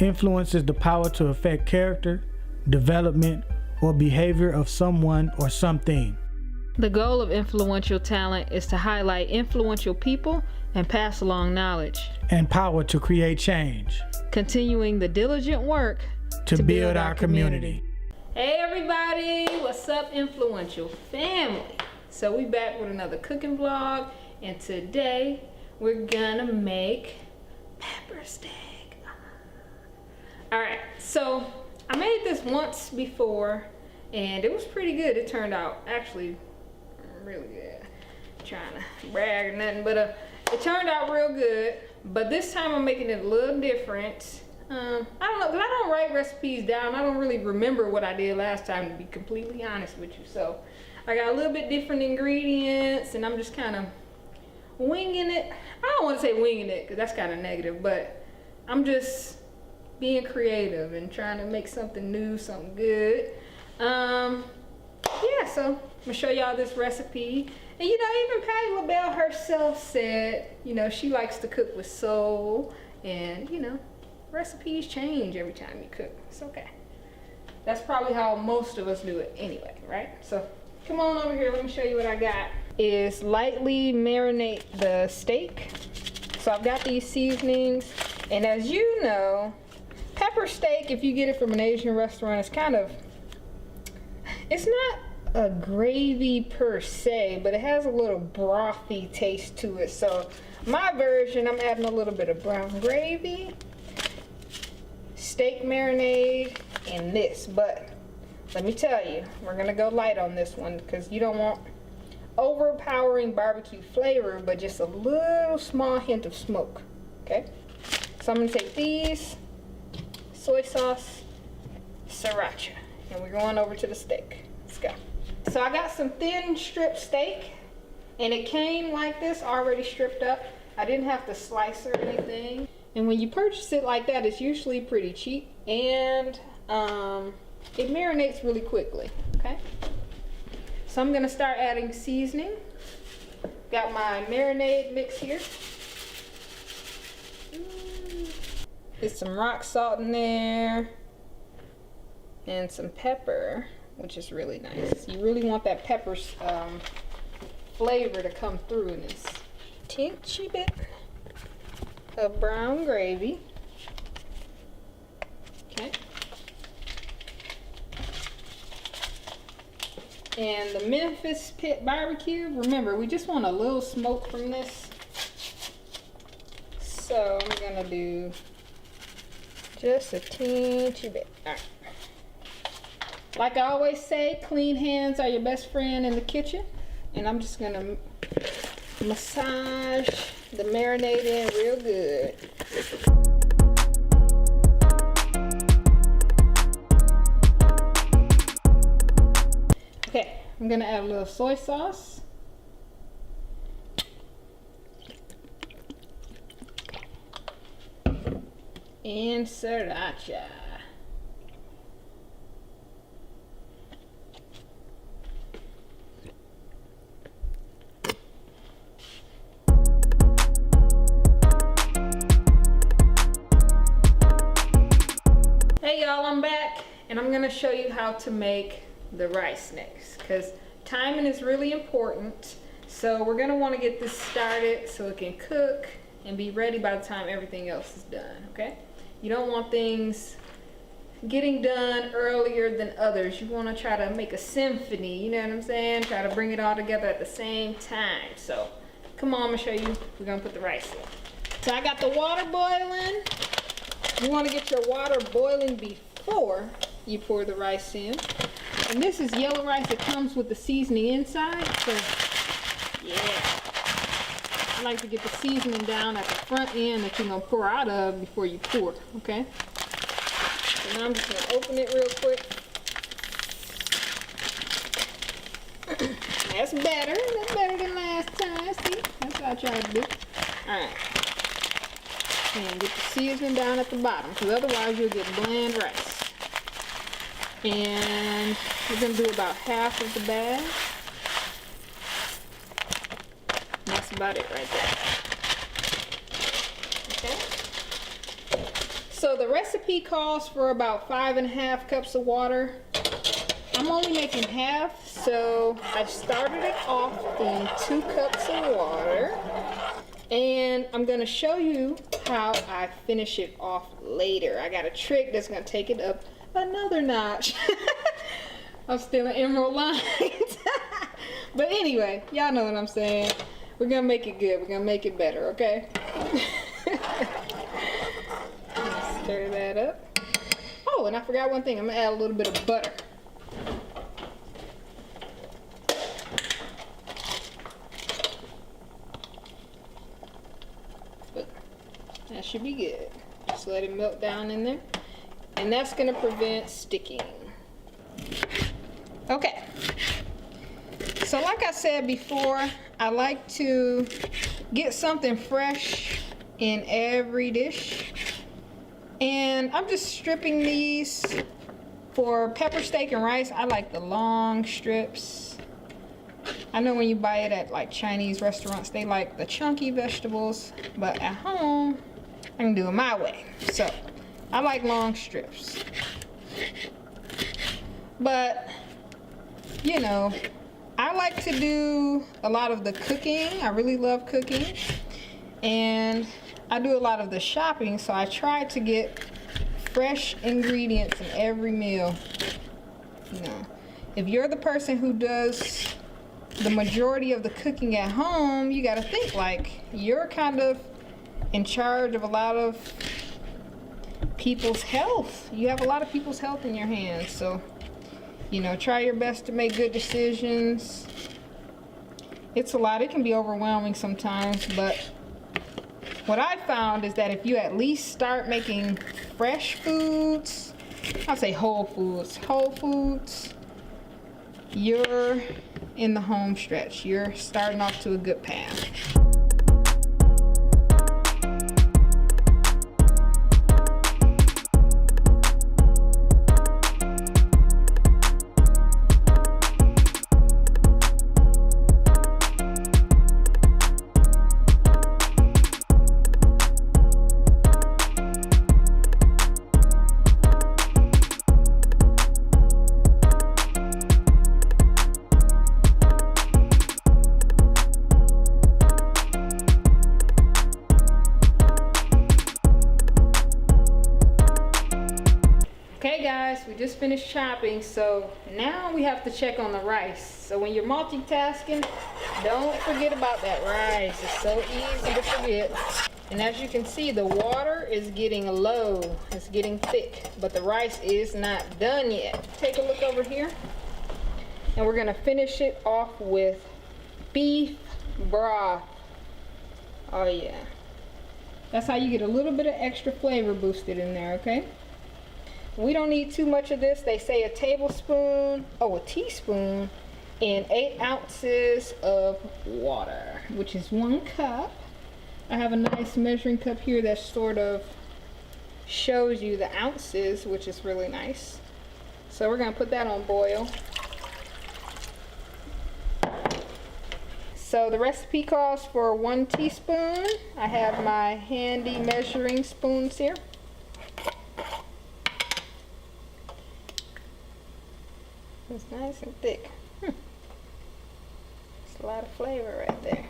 Influence is the power to affect character, development, or behavior of someone or something. The goal of influential talent is to highlight influential people and pass along knowledge. And power to create change. Continuing the diligent work to build our community. Hey everybody, what's up influential family? So we back with another cooking vlog, and today we're gonna make pepper steak. Alright, so I made this once before and it was pretty good. It turned out actually really good. I'm trying to brag or nothing, but it turned out real good. But this time I'm making it a little different. I don't know, because I don't write recipes down. I don't really remember what I did last time, to be completely honest with you. So I got a little bit different ingredients and I'm just kind of winging it. I don't want to say winging it because that's kind of negative, but I'm just being creative and trying to make something new, something good. Yeah, so I'm gonna show y'all this recipe. And you know, even Patti LaBelle herself said, you know, she likes to cook with soul, and you know, recipes change every time you cook. It's okay. That's probably how most of us do it anyway, right? So come on over here, let me show you what I got. Is lightly marinate the steak. So I've got these seasonings, and as you know, pepper steak, if you get it from an Asian restaurant, it's kind of, it's not a gravy per se, but it has a little brothy taste to it. So my version, I'm adding a little bit of brown gravy, steak marinade, and this. But let me tell you, we're gonna go light on this one because you don't want overpowering barbecue flavor, but just a little small hint of smoke. Okay, so I'm gonna take these, soy sauce, sriracha, and we're going over to the steak. Let's go. So I got some thin strip steak, and it came like this, already stripped up. I didn't have to slice or anything. And when you purchase it like that, it's usually pretty cheap, and it marinates really quickly. Okay. So I'm gonna start adding seasoning. Got my marinade mix here. Get some rock salt in there and some pepper, which is really nice. You really want that pepper flavor to come through in this. Teensy bit of brown gravy. Okay. And the Memphis Pit barbecue, remember, we just want a little smoke from this. So I'm gonna do just a teensy bit. All right. Like I always say, clean hands are your best friend in the kitchen. And I'm just gonna massage the marinade in real good. Okay, I'm gonna add a little soy sauce. And sriracha. Hey y'all, I'm back, and I'm gonna show you how to make the rice next, because timing is really important. So we're gonna want to get this started so it can cook and be ready by the time everything else is done. Okay, you don't want things getting done earlier than others. You want to try to make a symphony, you know what I'm saying? Try to bring it all together at the same time. So come on, I'm gonna show you. We're gonna put the rice in. So I got the water boiling. You want to get your water boiling before you pour the rice in. And this is yellow rice. It comes with the seasoning inside. So yeah, I like to get the seasoning down at the front end that you're going to pour out of before you pour. Okay. So now I'm just going to open it real quick. That's better. That's better than last time. See? That's what I tried to do. Alright. And get the seasoning down at the bottom, because otherwise you'll get bland rice. And we're going to do about half of the bag. And that's about it right there. Okay? So the recipe calls for about 5.5 cups of water. I'm only making half, so I started it off in 2 cups of water. And I'm gonna show you how I finish it off later. I got a trick that's gonna take it up another notch. I'm still in emerald lines. But anyway, y'all know what I'm saying. We're gonna make it good. We're gonna make it better, okay? Stir that up. Oh, and I forgot one thing. I'm gonna add a little bit of butter. But that should be good. Just let it melt down in there. And that's gonna prevent sticking. Okay. So like I said before, I like to get something fresh in every dish. And I'm just stripping these for pepper steak and rice. I like the long strips. I know when you buy it at like Chinese restaurants, they like the chunky vegetables, but at home, I can do it my way. So I like long strips. But, you know, I like to do a lot of the cooking. I really love cooking. And I do a lot of the shopping, so I try to get fresh ingredients in every meal. You know, if you're the person who does the majority of the cooking at home, you gotta think like you're kind of in charge of a lot of people's health. You have a lot of people's health in your hands, so you know, try your best to make good decisions. It's a lot. It can be overwhelming sometimes, but what I found is that if you at least start making fresh foods, I'll say whole foods, you're in the home stretch. You're starting off to a good path. Okay guys, we just finished chopping, so now we have to check on the rice. So when you're multitasking, don't forget about that rice. It's so easy to forget. And as you can see, the water is getting low. It's getting thick, but the rice is not done yet. Take a look over here. And we're gonna finish it off with beef broth. Oh yeah. That's how you get a little bit of extra flavor boosted in there, okay? We don't need too much of this. They say a teaspoon in 8 ounces of water, which is 1 cup. I have a nice measuring cup here that sort of shows you the ounces, which is really nice. So we're gonna put that on boil. So the recipe calls for 1 teaspoon. I have my handy measuring spoons here. It's nice and thick. It's a lot of flavor right there.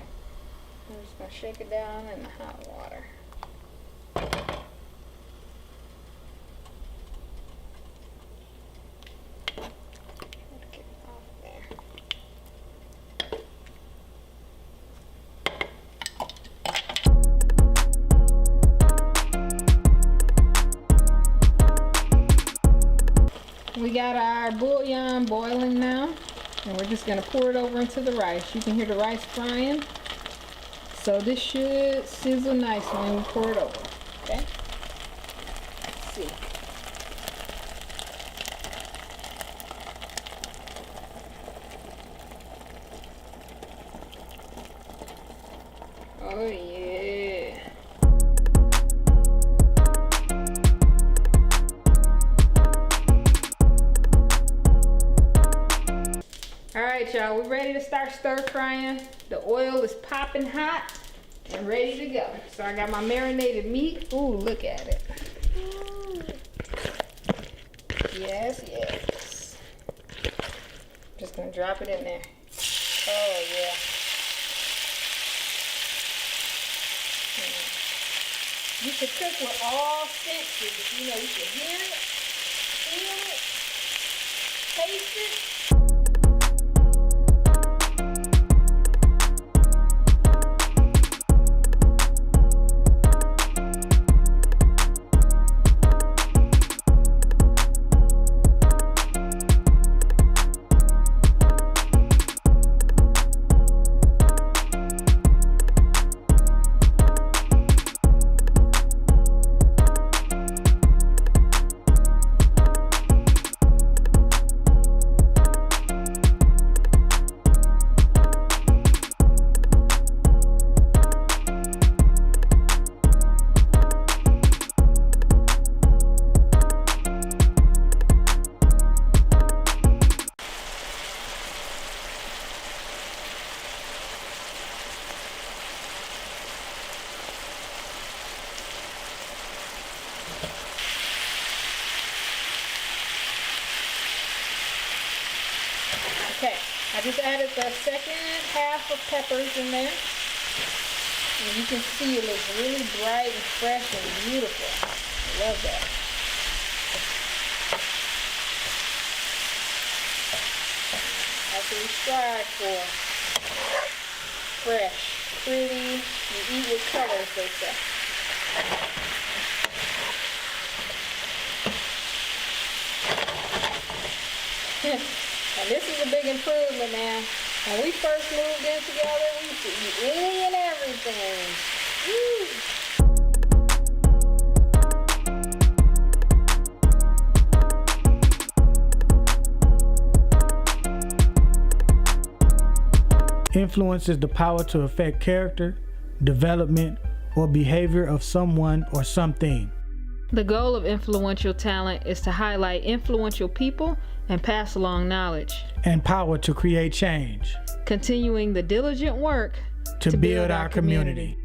I'm just going to shake it down in the hot water. Get it off there. We got our bouillon boiling now, and we're just gonna pour it over into the rice. You can hear the rice frying, so this should sizzle nicely when we pour it over. Okay. Let's see. Oh yeah. Alright y'all, we're ready to start stir frying. The oil is popping hot and ready to go. So I got my marinated meat. Ooh, look at it. Yes, yes. Just gonna drop it in there. Oh, yeah. You should cook with all senses. You know, you should hear it, feel it, taste it. Okay, I just added the second half of peppers in there. And you can see it looks really bright and fresh and beautiful. I love that. That's what we strive for. Fresh, pretty, you eat with colors, they say. And this is a big improvement now. When we first moved in together, we used to eat any and everything. Woo. Influence is the power to affect character, development, or behavior of someone or something. The goal of influential talent is to highlight influential people and pass along knowledge. And power to create change. Continuing the diligent work to build our community.